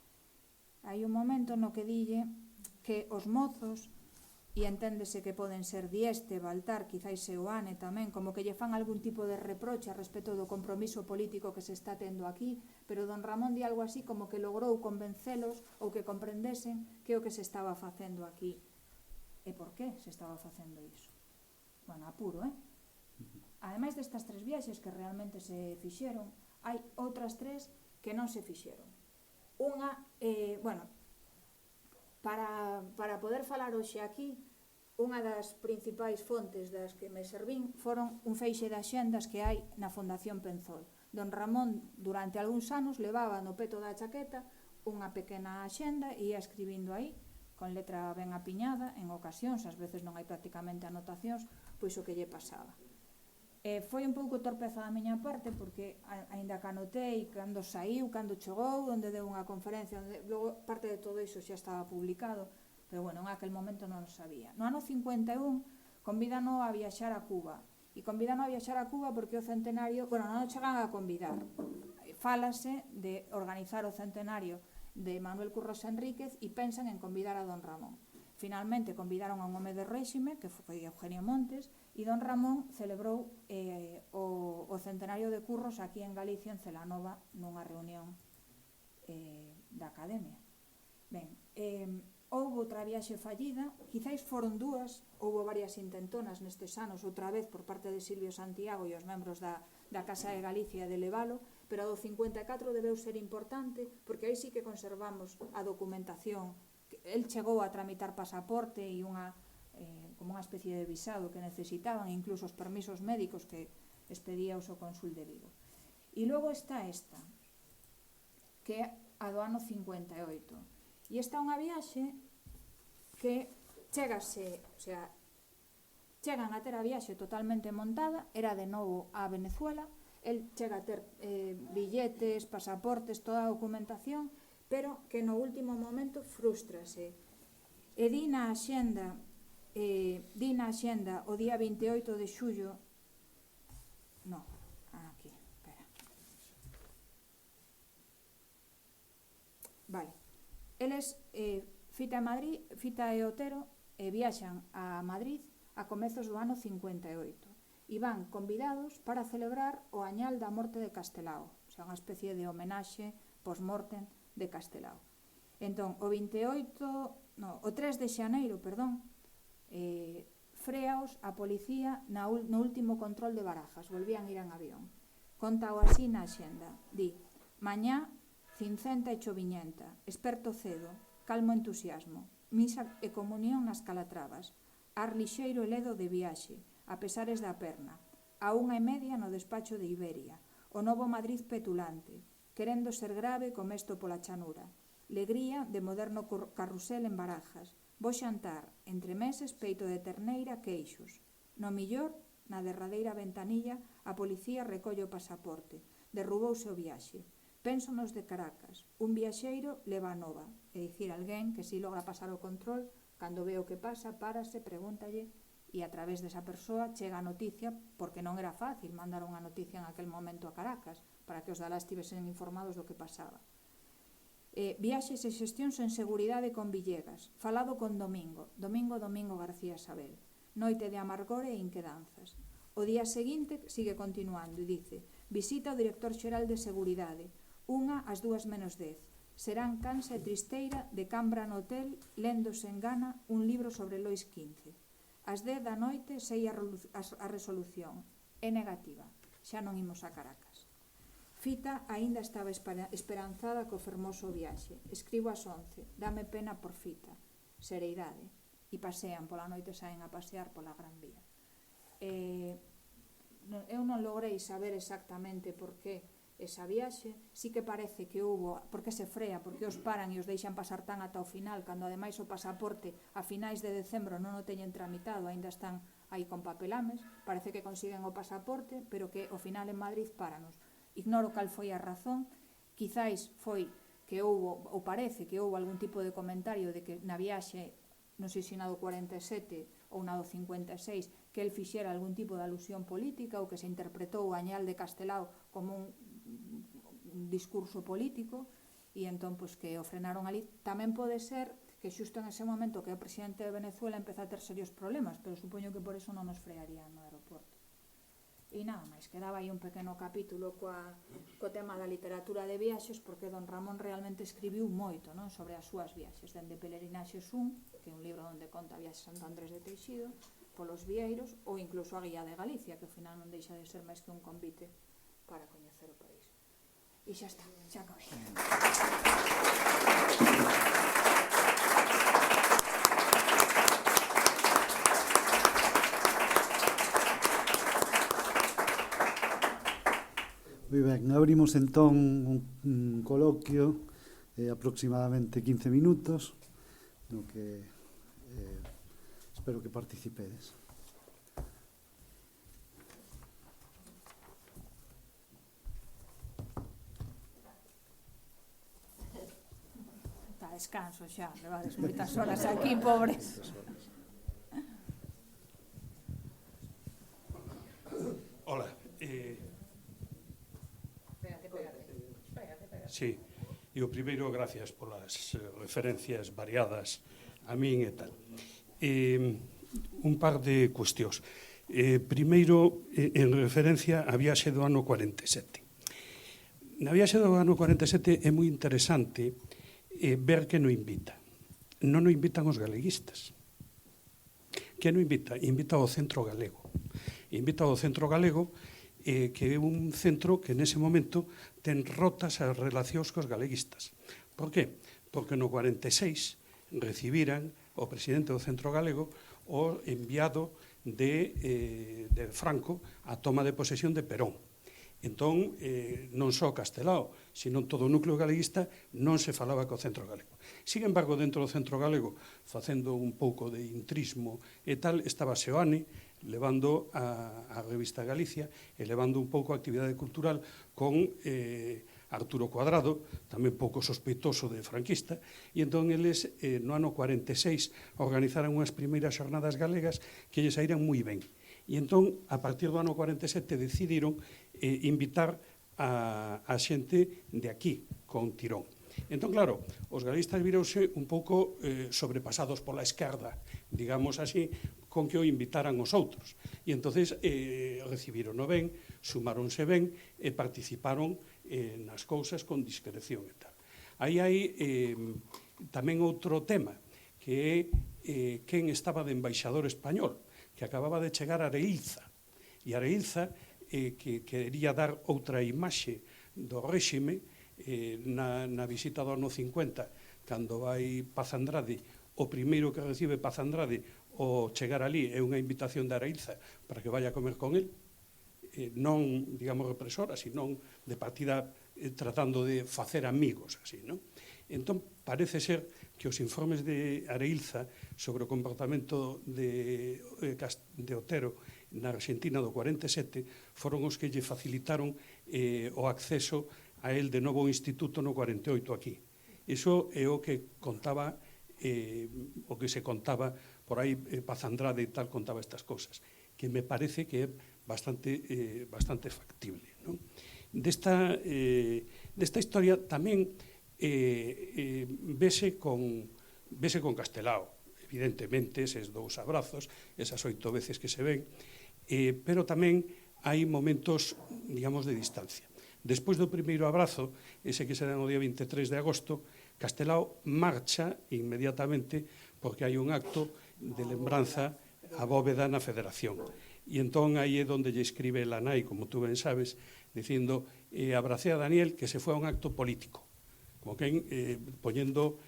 Hai un momento no que dille que os mozos, e enténdese que poden ser Dieste, Baltar, quizáis Seoane tamén, como que lle fan algún tipo de reproche a respecto do compromiso político que se está tendo aquí, pero don Ramón di algo así como que logrou convencelos ou que comprendesen que o que se estaba facendo aquí. E por que se estaba facendo iso? Bueno, apuro, Ademais destas 3 viaxes que realmente se fixeron, hai outras 3 que non se fixeron. Unha, para poder falar hoxe aquí, unha das principais fontes das que me servín foron un feixe de axendas que hai na Fundación Penzol. Don Ramón, durante algúns anos, levaba no peto da chaqueta unha pequena axenda e ia escribindo aí, con letra ben apiñada, en ocasións, ás veces non hai prácticamente anotacións, pois o que lle pasaba. Foi un pouco torpeza da miña parte, porque aínda que anotei cando saiu, cando chegou, onde deu unha conferencia, logo parte de todo iso xa estaba publicado, pero bueno, en aquel momento non o sabía. No ano 51 convídano a viaxar a Cuba, e convídano a viaxar a Cuba porque o centenario, bueno, non o chegan a convidar, fálase de organizar o centenario de Manuel Curros Enríquez e pensan en convidar a don Ramón. Finalmente convidaron a un home de réxime, que foi Eugenio Montes, e don Ramón celebrou o centenario de Curros aquí en Galicia, en Celanova, nunha reunión da Academia. Ben, houve outra viaxe fallida, quizáis foron 2, houve varias intentonas nestes anos, outra vez por parte de Silvio Santiago e os membros da Casa de Galicia de levalo, pero a do 54 debeu ser importante, porque aí sí que conservamos a documentación. El chegou a tramitar pasaporte e como unha especie de visado que necesitaban, incluso os permisos médicos que expedía o Cónsul de Vigo. E logo está esta, que é a do ano 58. E esta é unha viaxe que chegan a ter a viaxe totalmente montada, era de novo a Venezuela, el chega a ter billetes, pasaportes, toda a documentación, pero que no último momento frústrase. E di na axenda o día 28 de xullo, eles Fita e Otero viaxan a Madrid a comezos do ano 58 e van convidados para celebrar o añal da morte de Castelao, o sea, unha especie de homenaxe post-mortem de Castelao. Entón, o 3 de xaneiro, freaos a policía no último control de Barajas, volvían ir en avión. Contao así na axenda, di: mañá, cincenta e choviñenta, esperto cedo, calmo entusiasmo, misa e comunión nas Calatravas, ar lixeiro e ledo de viaxe, a pesares da perna, a 1:30 no despacho de Iberia, o novo Madrid petulante, querendo ser grave comesto pola chanura, legría de moderno carrusel en Barajas, bo xantar, entre meses, peito de terneira, queixos. No millor, na derradeira ventanilla, a policía recolle o pasaporte, derrubouse o viaxe. Penso nos de Caracas, un viaxeiro leva a nova, é dicir, alguén que si logra pasar o control, cando ve o que pasa, párase, pregúntalle, e a través desa persoa chega a noticia, porque non era fácil mandar unha noticia en aquel momento a Caracas, para que os de alá estivesen informados do que pasaba. Viaxes e xestións en seguridade con Villegas, falado con Domingo García Sabel, noite de amargor e inquedanzas. O día seguinte sigue continuando e dice: visita ao director xeral de seguridade, 1 ás 2:10. Serán cansa e tristeira de cambra no hotel, lendo sen gana un libro sobre Lois XV. Ás 10 da noite sei a resolución. É negativa. Xa non imos a Caracas. Fita aínda estaba esperanzada co fermoso viaxe. Escribo ás 11. Dame pena por Fita. Sereidade. E pasean pola noite, saen a pasear pola Gran Vía. Eu non logrei saber exactamente por que esa viaxe. Sí que parece que houbo, porque se frea, porque os paran e os deixan pasar tan ata o final, cando ademais o pasaporte a finais de decembro non o teñen tramitado, aínda están aí con papelames, parece que consiguen o pasaporte, pero que ao final en Madrid páranos. Ignoro cal foi a razón, quizáis foi que houbo, ou parece que houbo algún tipo de comentario de que na viaxe, non sei se na do 47 ou na do 56, que el fixera algún tipo de alusión política ou que se interpretou o Añal de Castelao como un discurso político e entón pois que o frenaron ali. Tamén pode ser que xusto en ese momento que o presidente de Venezuela empeza a ter serios problemas, pero supoño que por eso non nos frearían no aeroporto. E nada máis, quedaba aí un pequeno capítulo co tema da literatura de viaxes, porque don Ramón realmente escribiu moito, non, sobre as súas viaxes, dende Pelerinaxes 1, que é un libro onde conta viaxes a Santo Andrés de Teixido, polos vieiros, ou incluso a Guía de Galicia, que ao final non deixa de ser máis que un convite para coñecer o país. E xa está, xa acabei. Moi ben, abrimos entón un coloquio aproximadamente 15 minutos no que espero que participedes. Está descanso xa, levades moitas horas aquí, pobres. Hola. Sí, e o primeiro, gracias polas referencias variadas a min e tal. Un par de cuestións. Primeiro, en referencia á viaxe do ano 47. Na viaxe do ano 47 é moi interesante ver que non invita. Non o invitan os galeguistas. Que non invita? Invita ao Centro Galego. Invita ao Centro Galego, que é un centro que nese momento ten rotas as relacións cos galeguistas. Por qué? Porque no 46 recibiran o presidente do Centro Galego o enviado de Franco a toma de posesión de Perón. Entón, non só Castelao, sino todo o núcleo galeguista non se falaba co Centro Galego. Sin embargo, dentro do Centro Galego, facendo un pouco de intrismo e tal, estaba Seoane, levando a revista Galicia e levando un pouco a actividade cultural con Arturo Cuadrado, tamén pouco sospeitoso de franquista, e entón eles no ano 46 organizaran unhas primeiras xornadas galegas que lles saíran moi ben. E entón, a partir do ano 47, decidiron invitar a xente de aquí, con tirón. Entón, claro, os galeguistas vironse un pouco sobrepasados pola esquerda, digamos así, con que o invitaran os outros. E entonces recibiron ben, sumáronse ben e participaron nas cousas con discreción e tal. Aí hai tamén outro tema, que é quen estaba de embaixador español, que acababa de chegar a Areilza. E Areilza, que quería dar outra imaxe do réxime, na visita do ano 50, cando vai Paz Andrade, o primeiro que recibe Paz Andrade o chegar ali é unha invitación de Areilza para que vaya a comer con el, non, digamos, represora, sino de partida tratando de facer amigos, así, non? Entón, parece ser que os informes de Areilza sobre o comportamento de Otero na Argentina do 47 foron os que lle facilitaron o acceso a el de novo ao instituto no 48 aquí. Iso é o que contaba, o que se contaba por aí, Paz Andrade e tal contaba estas cosas, que me parece que é bastante factible, non? Desta historia tamén vese con Castelao, evidentemente, eses dous abrazos, esas 8 veces que se ven, pero tamén hai momentos, digamos, de distancia. Despois do primeiro abrazo, ese que se dá no día 23 de agosto, Castelao marcha inmediatamente porque hai un acto de lembranza a bóveda na Federación. e entón aí é onde lle escribe la nai, como tú ben sabes, dicindo, abracé a Daniel que se foi a un acto político, como que poñendo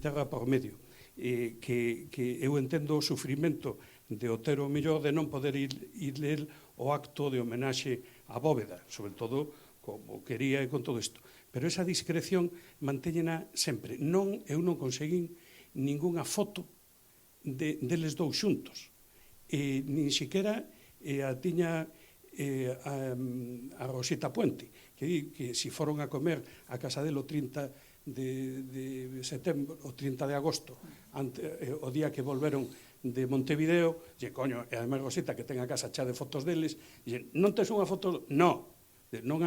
terra por medio, que eu entendo o sufrimento de Otero mellor de non poder ir ler o acto de homenaxe a Bóveda, sobre todo como quería e con todo isto. Pero esa discreción mantéñena sempre. Eu non conseguín ningunha foto deles dous xuntos. Nin siquiera a tiña a Rosita Puente, que si foron a comer a casa dele o 30 de setembro, o 30 de agosto, o día que volveron de Montevideo, coño, e ademais Rosita, que ten a casa chá de fotos deles, non tes unha foto? Non. Non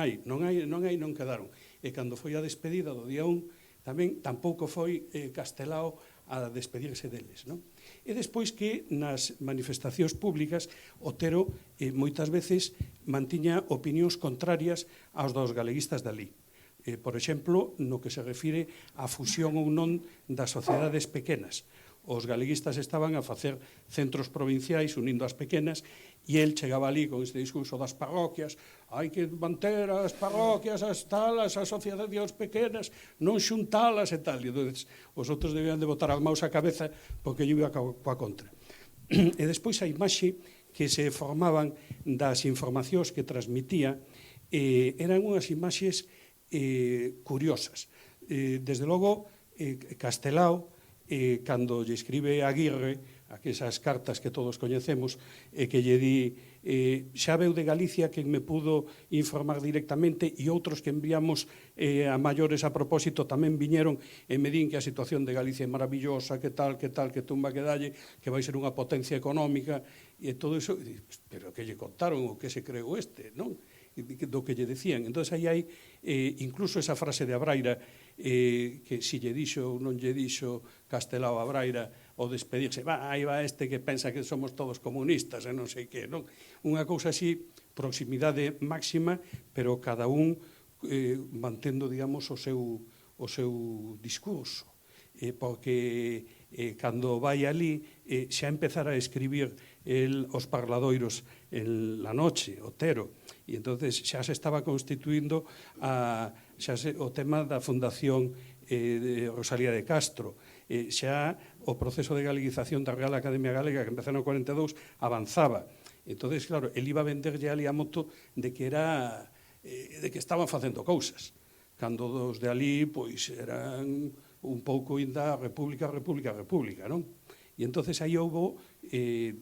quedaron. E cando foi a despedida do día 1, tamén tampouco foi Castelao a despedirse deles, non? E despois que nas manifestacións públicas Otero moitas veces mantiña opinións contrarias aos dos galeguistas dali. Por exemplo, no que se refire á fusión ou non das sociedades pequenas. Os galeguistas estaban a facer centros provinciais unindo as pequenas e el chegaba ali con este discurso das parroquias, hai que manter as parroquias, as talas, as asociacións pequenas, non xuntalas e tal. E entón, os outros debían de botar as maus á cabeza porque eu iba coa contra. E despois a imaxe que se formaban das informacións que transmitía eran unhas imaxes curiosas. Desde logo, Castelao, cando lle escribe a Aguirre aquesas cartas que todos coñecemos que lle di xa veu de Galicia quen me pudo informar directamente e outros que enviamos a maiores a propósito tamén viñeron e me din que a situación de Galicia é maravillosa, que tal, que tumba que dalle, que vai ser unha potencia económica e todo iso, pero que lle contaron o que se creou non? Do que lle decían. Entón, aí hai incluso esa frase de Abraira que si lle dixo ou non lle dixo Castelao a Abraira ao despedirse, aí va este que pensa que somos todos comunistas e non sei que, non? Unha cousa así, proximidade máxima, pero cada un mantendo, digamos, o seu discurso, porque cando vai ali xa empezara a escribir os parladoiros en la noche, Otero, e entonces xa se estaba constituindo o tema da fundación de Rosalía de Castro, xa o proceso de galeguización da Real Academia Galega que empezou no 42 avanzaba. Entonces, claro, el iba a venderlle ali a moto de que estaban facendo cousas, cando dos de ali pois eran un pouco ainda república, non? E entonces aí houve,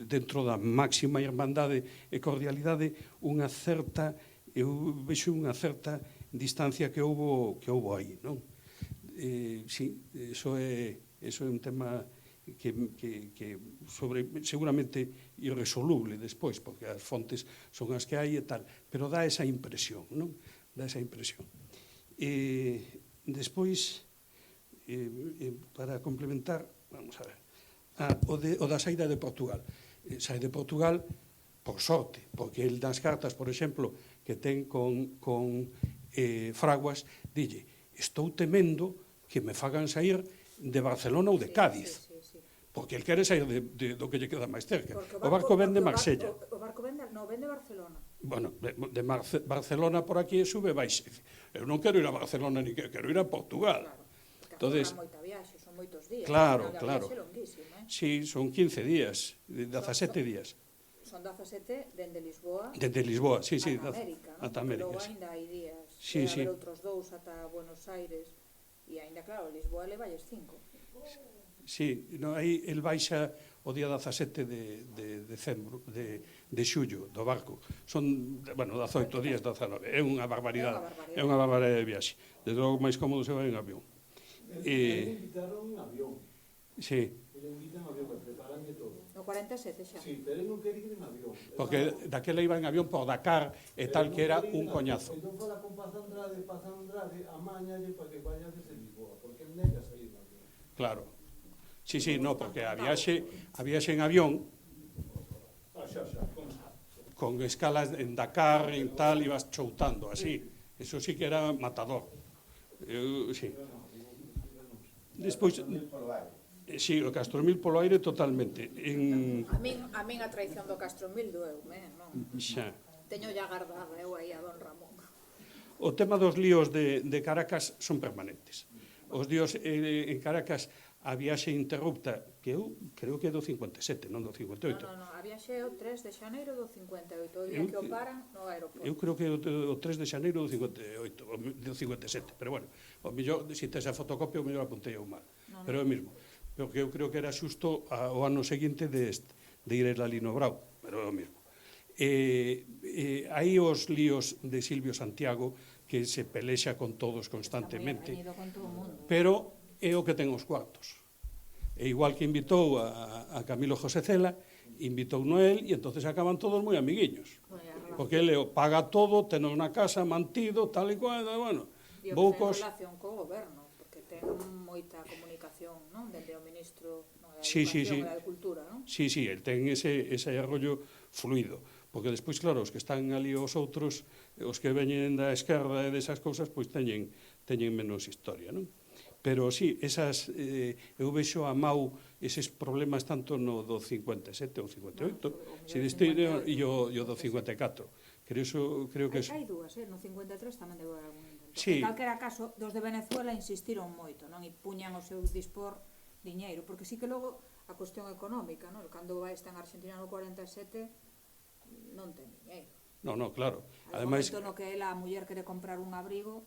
dentro da máxima irmandade e cordialidade, unha certa, eu vexo unha certa distancia que houve aí, non? Sí, eso é un tema que seguramente irresoluble despois, porque as fontes son as que hai e tal, pero dá esa impresión, non? Dá esa impresión. Despois, para complementar, vamos a ver, o da saída de Portugal. Sai de Portugal por sorte, porque el das cartas, por exemplo, que ten con Fraguas, dille, estou temendo que me fagan sair de Barcelona ou de Cádiz, porque el quere sair do que lle queda máis cerca. O barco ven de Marsella. O barco ven de Barcelona. Bueno, de Barcelona por aquí sube baixe. Eu non quero ir a Barcelona, ni quero ir a Portugal. Entonces, moita viaxe, son moitos días. Claro. Sí, son 15 días, 17 días. Son 17 dende Lisboa. Dende Lisboa, sí. Ata América. Logo ainda hai días. Sí. Haber outros 2 ata Buenos Aires. E ainda, claro, Lisboa levalles 5. Sí, aí el baixa o día 17 de decembro, de xullo, do barco. Son, 18 días, 19. É unha barbaridade. É unha barbaridade de viaxe. Desde logo máis cómodo se vai en avión. Invitaron en avión. Sí. Invitan en avión, preparan de todo. No 47 xa. Sí, pero non queren ir en avión. Porque daquela iba en avión por Dakar e tal que era un coñazo. Entón fala con Paz Andrade, a mañalle para que vaya desde Lisboa, porque el nega sair en avión. Claro. Sí, no, porque a viaxe en avión con escalas en Dakar e tal, ibas choutando así. Eso sí que era matador. Sí. Despois Sí, o Castromil polo aire totalmente. A min a traición do Castromil doeume, non? Xa. Teño ya guardada eu aí a don Ramón. O tema dos líos de Caracas son permanentes. Os líos en Caracas, a viaxe interrupta, que eu creo que é do 57, non do 58. Non, a viaxe é o 3 de xaneiro do 58, o día que o paran no aeroporto. Eu creo que é o 3 de xaneiro do 58, do 57, pero bueno, o mellor, se tes a fotocopia, o mellor apuntei eu mal, pero é o mesmo. Porque eu creo que era xusto o ano seguinte de ir a Lino Brau, pero é o mesmo. Hai os líos de Silvio Santiago, que se pelexa con todos constantemente, pero é o que ten os cuartos. E igual que invitou a Camilo José Cela, invitou Noel, e entonces acaban todos moi amiguiños. Porque ele paga todo, tenos na casa, mantido, tal e cual, bueno. E o que ten relación co goberno, porque ten moita comunicación, non? Dende o ministro da Educación e da Cultura, non? Sí, el ten ese arrollo fluido. Porque despois, claro, os que están ali os outros, os que veñen da esquerda e desas cousas, pois teñen menos historia, non? Pero sí, eu vexo a Mau eses problemas tanto no do 57 ou 58, e o do 54. Creo que hai dúas, no 53 tamén debe haber algún intento. Sí. En calquera caso, dos de Venezuela insistiron moito, non? E puñan o seu dispor diñeiro, porque sí que logo a cuestión económica, non? Cando vai estar en Argentina no 47 non ten diñeiro. No, claro. Hai momento no que a muller quere comprar un abrigo,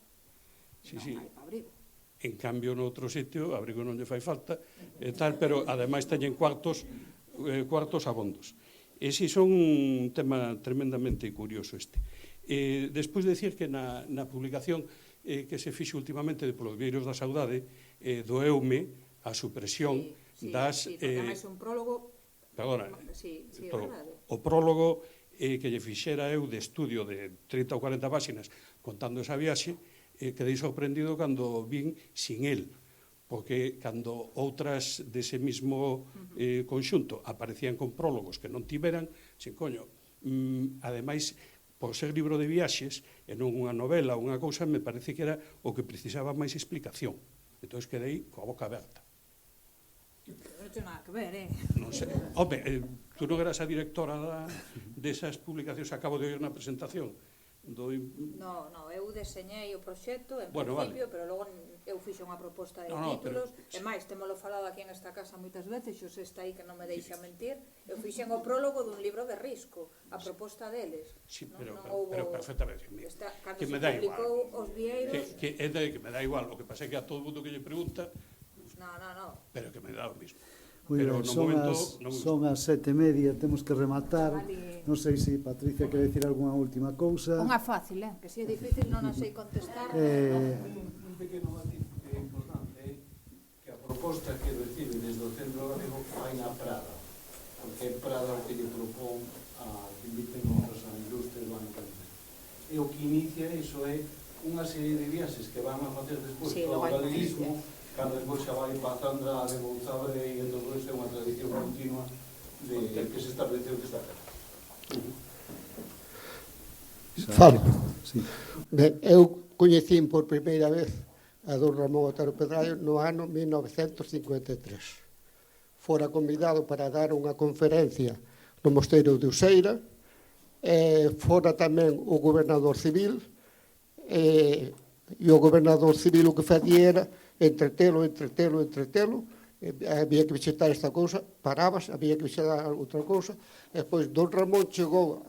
non hai pa abrigo. En cambio, no outro sitio, abrigo non lle fai falta, e tal, pero ademais teñen cuartos abondos. E si son un tema tremendamente curioso este. Despois de decir que na publicación que se fixo últimamente de Polos Vieiros da Saudade, doeume a supresión das... Sí, porque máis un prólogo... Perdona, é verdade. O prólogo que lle fixera eu de estudio de 30 ou 40 páxinas contando esa viaxe, quedei sorprendido cando vin sin el, porque cando outras dese mismo conxunto aparecían con prólogos que non tiveran, sin coño, ademais, por ser libro de viaxes, e non unha novela ou unha cousa, me parece que era o que precisaba máis explicación. Entón, quedei coa boca aberta. Non ten nada que ver, Non sei. Home, tú non eras a directora desas publicacións, acabo de oír na presentación. No, eu deseñei o proxecto en principio, pero logo eu fixo unha proposta de títulos, e máis, temolo falado aquí en esta casa moitas veces, Xosé está aí que non me deixa mentir, eu fixen o prólogo dun libro de Risco, a proposta deles. Sí, pero perfectamente. Cando se publicou Os Vieiros... Que me dá igual, o que pasa é que a todo mundo que lle pregunta... No. Pero que me dá o mismo. Muy ben, son as 7:30, temos que rematar. Non sei se Patricia quere decir algunha última cousa. Unha fácil, que se é difícil non a sei contestar. Un pequeno matiz importante que a proposta que recibe desde o Centro Galego vai na Prada, porque é Prada o que lle propón a que inviten outras a industria do ano que vem. E o que inicia iso é unha serie de viaxes que van a facer despois todo o galeguismo, cando despois xa vai pasando a de Bouzabre e todo isto é unha tradición continua que se estableceu desta terra. Falo. Sí. Eu coñecín por primeira vez a don Ramón Otero Pedrallo no ano 1953. Fora convidado para dar unha conferencia no Mosteiro de Useira, fora tamén o gobernador civil, e o gobernador civil o que facía era entretelo, había que visitar esta cousa, parabas, había que visitar outra cousa, e depois don Ramón chegou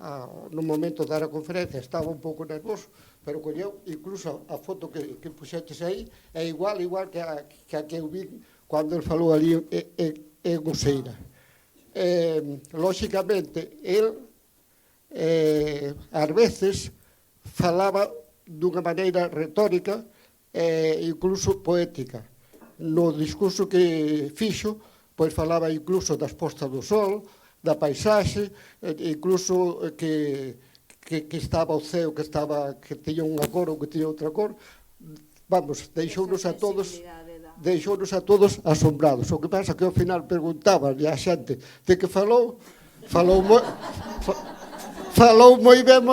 no momento de dar a conferencia, estaba un pouco nervoso, pero colleu, incluso a foto que puxetes aí, é igual que a que eu vi cando ele falou ali en Useira. Lóxicamente, ele ás veces falaba dunha maneira retórica e incluso poética. No discurso que fixo, pois falaba incluso das postas do sol, da paisaxe, incluso que estaba o ceo, que tiña unha cor ou que tiña outra cor. Vamos, deixounos a todos asombrados. O que pasa que ao final preguntaban a xente de que falou moi ben,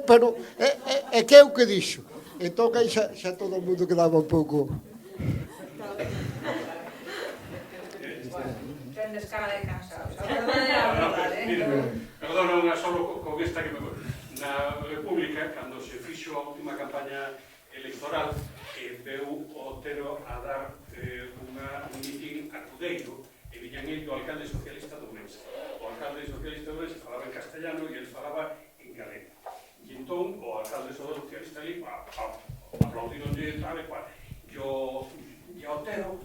pero é que é o que dixo. Entón, aí xa todo o mundo quedaba un pouco... tendes cara de cansados. A verdade é a verdade, Mira, perdona unha solo con esta que me... Na República, cando se fixo a última campaña electoral, veu o Otero a dar un mitin a Cudeiro, e viñan el do alcalde socialista do Ourense. O alcalde socialista do Ourense falaba en castellano e el falaba en galego. E entón, o alcalde socialista ali, aplaudironlle tal e cual. E o Otero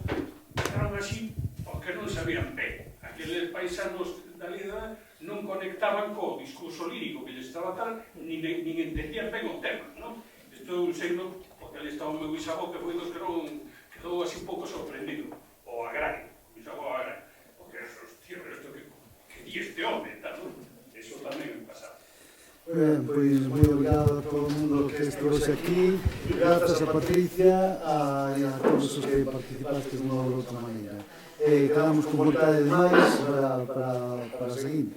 quedaron así porque non sabían ben. Aqueles paisanos da lida non conectaban co discurso lírico que lle estaba tal, nin entendían ben o tema, non? Isto é un signo, porque ali estaba o meu bisavó que foi dos que non quedou así un pouco sorprendido, o agrario, o bisavó agrario, porque, hostia, pero isto que di este home, tal, non? Eso tamén me pasaba. Pois moi obrigado a todo o mundo que estivose aquí, grazas a Patricia e a todos os que participastes de unha ou outra maneira. Quedamos con vontade de máis para a seguinte.